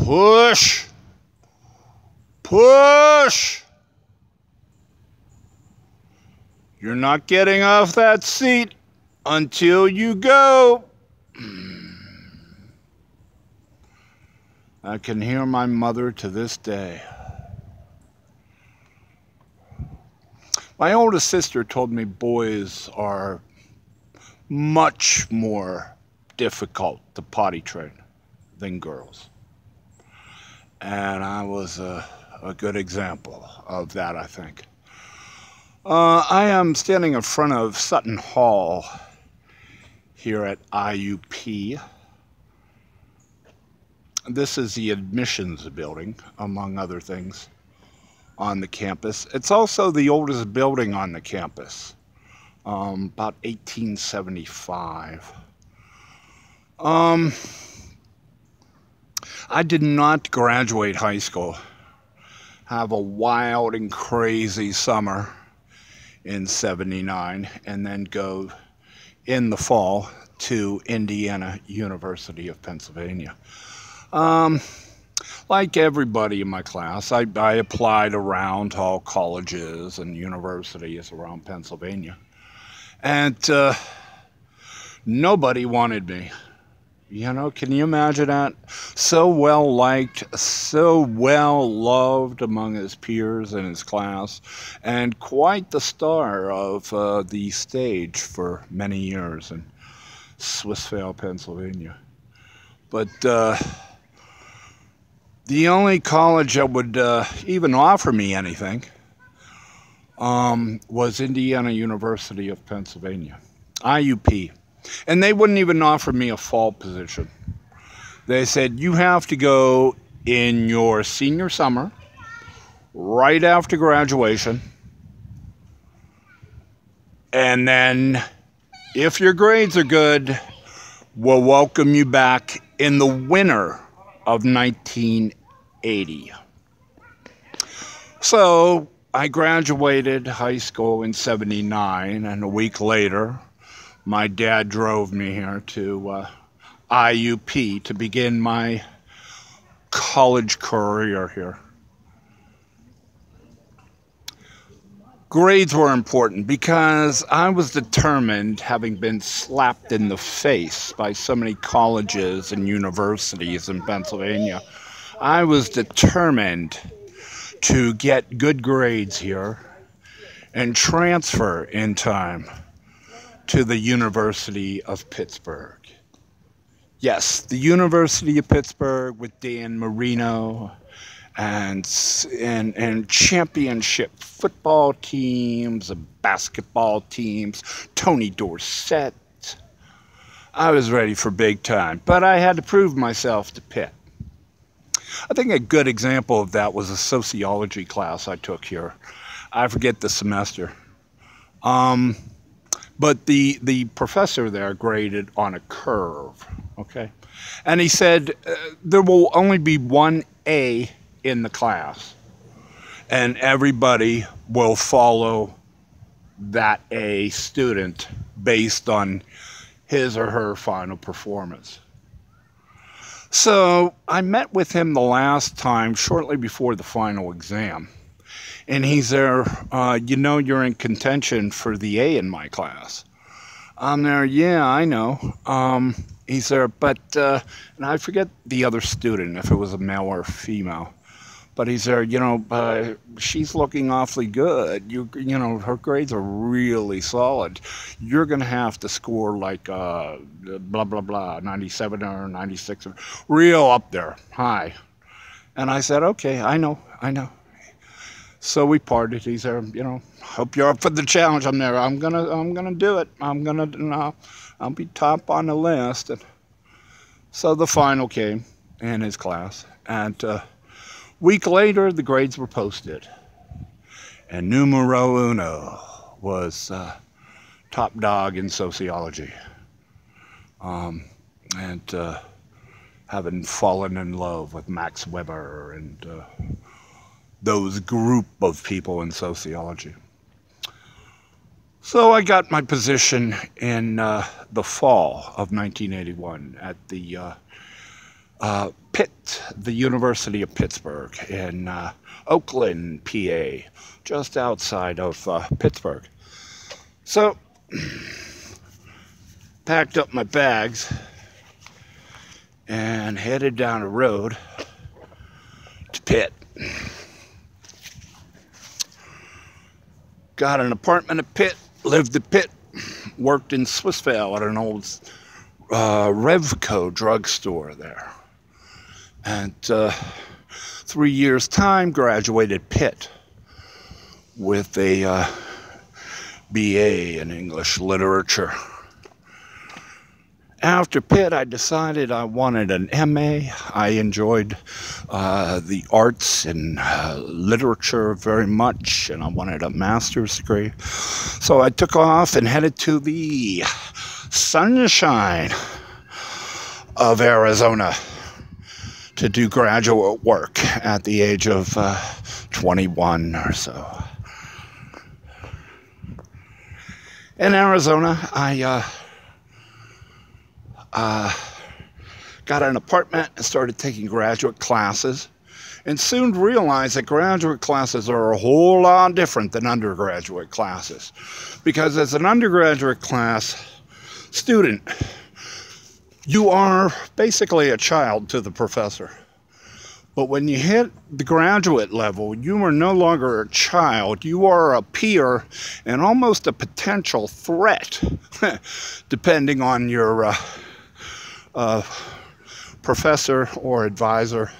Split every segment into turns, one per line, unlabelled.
Push. Push. You're not getting off that seat until you go. I can hear my mother to this day. My oldest sister told me boys are much more difficult to potty train than girls. And I was a good example of that, I think. I am standing in front of Sutton Hall here at IUP. This is the admissions building, among other things, on the campus. It's also the oldest building on the campus, about 1875. I did not graduate high school. Have a wild and crazy summer in '79, and then go in the fall to Indiana University of Pennsylvania. Like everybody in my class, I applied around all colleges and universities around Pennsylvania, and nobody wanted me. You know, can you imagine that? So well liked, so well loved among his peers in his class, and quite the star of the stage for many years in Swissvale, Pennsylvania. But the only college that would even offer me anything was Indiana University of Pennsylvania, IUP. And they wouldn't even offer me a fall position. They said, you have to go in your senior summer, right after graduation, and then if your grades are good, we'll welcome you back in the winter of 1980. So I graduated high school in '79, and a week later, my dad drove me here to IUP to begin my college career here. Grades were important because I was determined, having been slapped in the face by so many colleges and universities in Pennsylvania, I was determined to get good grades here and transfer in time to the University of Pittsburgh. Yes, the University of Pittsburgh with Dan Marino and championship football teams and basketball teams, Tony Dorsett. I was ready for big time, but I had to prove myself to Pitt. I think a good example of that was a sociology class I took here. I forget the semester. But the professor there graded on a curve, okay? And he said, there will only be one A in the class, and everybody will follow that A student based on his or her final performance. So I met with him the last time, shortly before the final exam. And he's there, you know, you're in contention for the A in my class. I'm there, yeah, I know. He's there, but, and I forget the other student, if it was a male or female. But he's there, you know, she's looking awfully good. You know, her grades are really solid. You're going to have to score like blah, blah, blah, 97 or 96, or real up there, high. And I said, okay, I know. So we parted. He's there, you know, hope you're up for the challenge. I'm there. I'm gonna do it. I'll be top on the list. And so the final came in his class, and week later the grades were posted, and numero uno was top dog in sociology, and having fallen in love with Max Weber and those group of people in sociology. So I got my position in the fall of 1981 at the Pitt, the University of Pittsburgh in Oakland, PA, just outside of Pittsburgh. So, packed up my bags and headed down the road to Pitt. Got an apartment at Pitt, lived at Pitt, worked in Swissvale at an old Revco drugstore there. And 3 years' time, graduated Pitt with a BA in English literature. After Pitt, I decided I wanted an MA. I enjoyed the arts and literature very much, and I wanted a master's degree. So I took off and headed to the sunshine of Arizona to do graduate work at the age of 21 or so. In Arizona, I got an apartment and started taking graduate classes, and soon realized that graduate classes are a whole lot different than undergraduate classes. Because as an undergraduate class student, you are basically a child to the professor. But when you hit the graduate level, you are no longer a child. You are a peer and almost a potential threat, depending on your professor or advisor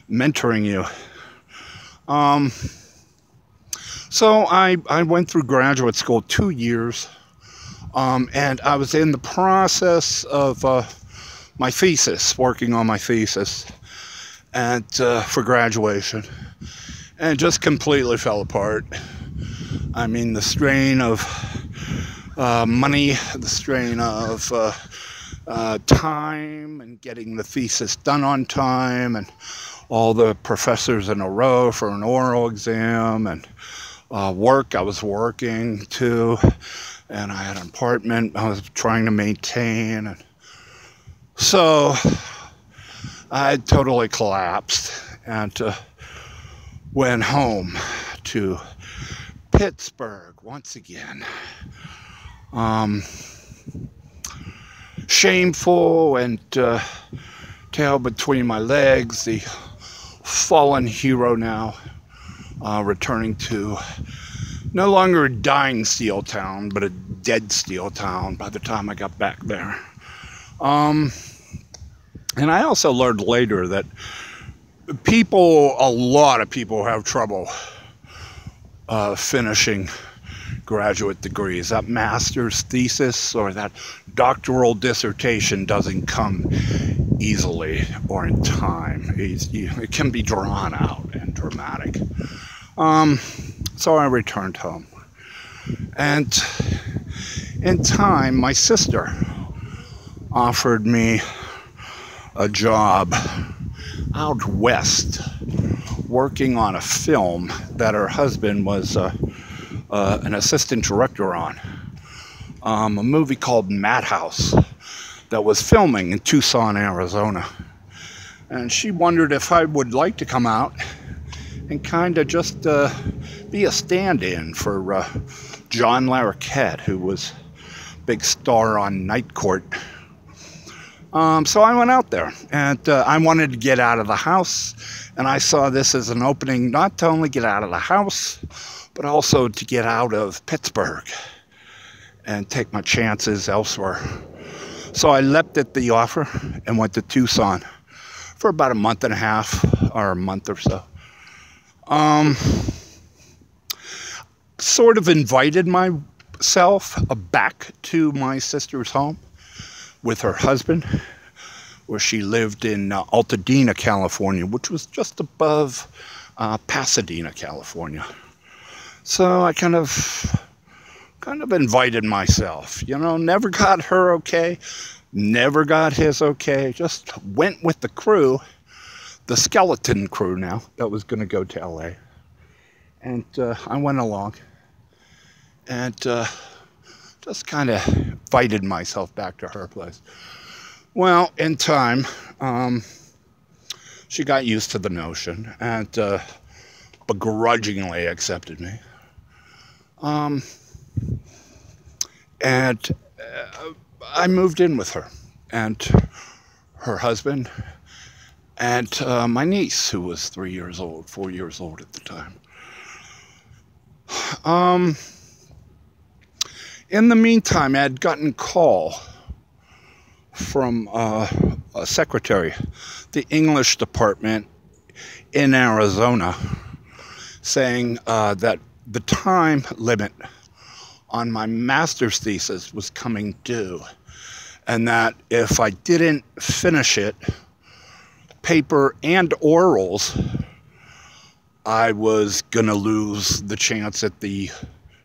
mentoring you. So I went through graduate school 2 years, and I was in the process of my thesis, working on my thesis, and for graduation, and it just completely fell apart. I mean, the strain of money, the strain of time, and getting the thesis done on time, and all the professors in a row for an oral exam, and work I was working too, and I had an apartment I was trying to maintain, and so I totally collapsed and went home to Pittsburgh once again. Shameful and tail between my legs, the fallen hero now, returning to no longer a dying steel town, but a dead steel town by the time I got back there. And I also learned later that a lot of people have trouble finishing graduate degrees. That master's thesis or that doctoral dissertation doesn't come easily or in time. It can be drawn out and dramatic. So I returned home. And in time, my sister offered me a job out west, working on a film that her husband was an assistant director on, a movie called Madhouse that was filming in Tucson, Arizona. And she wondered if I would like to come out and kind of just be a stand-in for John Larroquette, who was a big star on Night Court. So I went out there, and I wanted to get out of the house, and I saw this as an opening not to only get out of the house, but also to get out of Pittsburgh and take my chances elsewhere. So I leapt at the offer and went to Tucson for about a month and a half, or a month or so. Sort of invited myself back to my sister's home with her husband, where she lived in Altadena, California, which was just above Pasadena, California. So I kind of invited myself, you know, never got her okay, never got his okay, just went with the crew, the skeleton crew now, that was going to go to LA. And I went along and just kind of invited myself back to her place. Well, in time, she got used to the notion and begrudgingly accepted me. And I moved in with her and her husband and my niece, who was 4 years old at the time. In the meantime, I had gotten a call from a secretary, the English department in Arizona, saying that the time limit on my master's thesis was coming due, and that if I didn't finish it, paper and orals, I was gonna lose the chance at the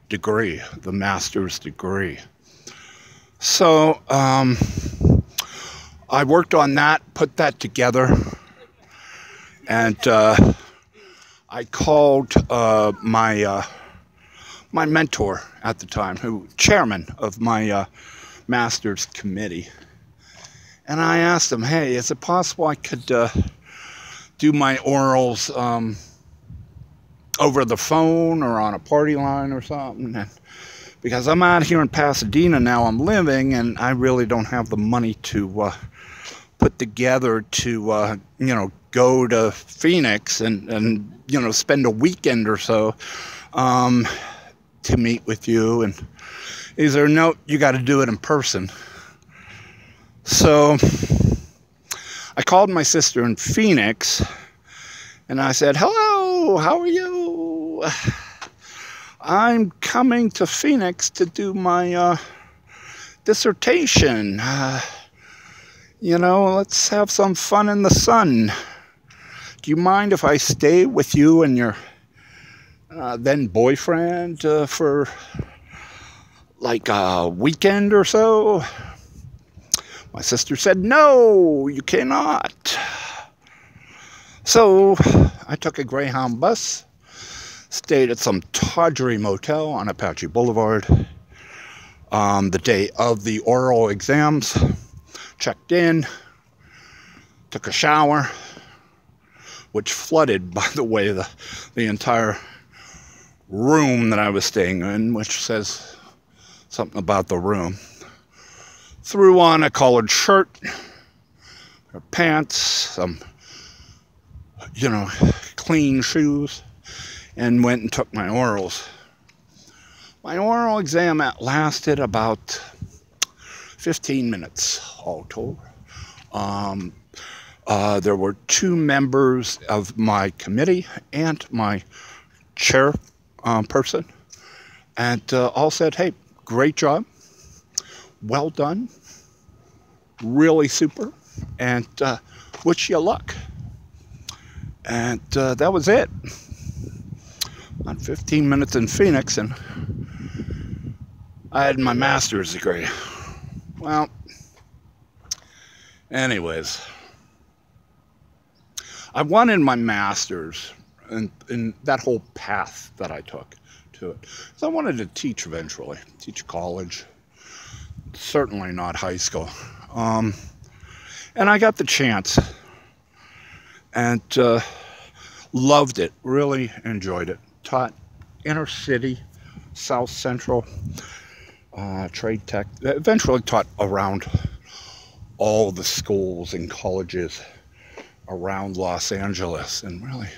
degree, the master's degree. So I worked on that, put that together, and I called my mentor at the time, chairman of my master's committee, and I asked him, hey, is it possible I could do my orals over the phone or on a party line or something? And because I'm out here in Pasadena now, I'm living, and I really don't have the money to put together to go to Phoenix and spend a weekend or so to meet with you. And he said, no, you got to do it in person. So I called my sister in Phoenix and I said, hello, how are you? I'm coming to Phoenix to do my dissertation. Let's have some fun in the sun. Do you mind if I stay with you and your then boyfriend for like a weekend or so? My sister said, no, you cannot. So I took a Greyhound bus, stayed at some tawdry motel on Apache Boulevard the day of the oral exams, checked in, took a shower, which flooded, by the way, the entire room that I was staying in, which says something about the room. Threw on a collared shirt, pants, some, clean shoes, and went and took my orals. My oral exam lasted about 15 minutes all told. There were 2 members of my committee and my chair person, and all said, hey, great job, well done, really super, and wish you luck. And that was it. About 15 minutes in Phoenix, and I had my master's degree. Well, anyways, I wanted my master's in that whole path that I took to it. So I wanted to teach eventually, teach college, certainly not high school. And I got the chance and loved it, really enjoyed it. Taught inner city, South Central, trade tech, eventually taught around all the schools and colleges around Los Angeles, and really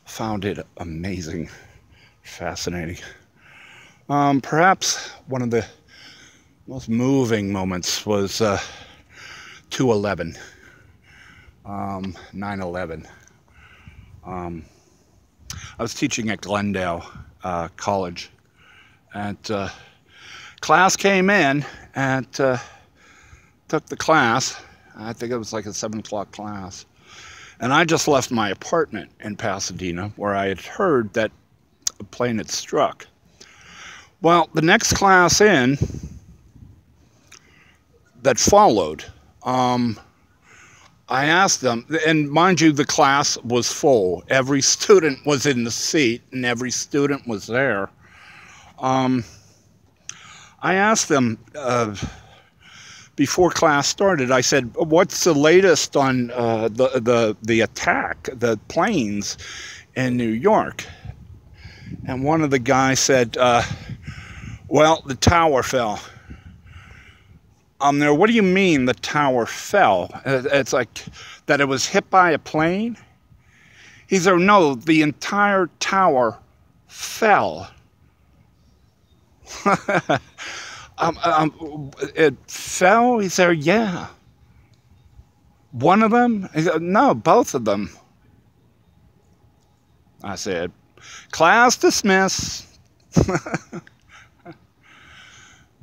found it amazing, fascinating. Perhaps one of the most moving moments was 2/11, 9/11. I was teaching at Glendale College, and class came in and took the class. I think it was like a 7 o'clock class. And I just left my apartment in Pasadena where I had heard that a plane had struck. Well, the next class in that followed, I asked them, and mind you, the class was full. Every student was in the seat and every student was there. I asked them, before class started, I said, what's the latest on the attack, the planes in New York? And one of the guys said, well, the tower fell. What do you mean the tower fell? It's like that it was hit by a plane? He said, no, the entire tower fell. It fell? He said, yeah. One of them? He said, no, both of them. I said, class dismissed.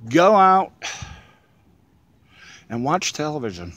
Go out and watch television.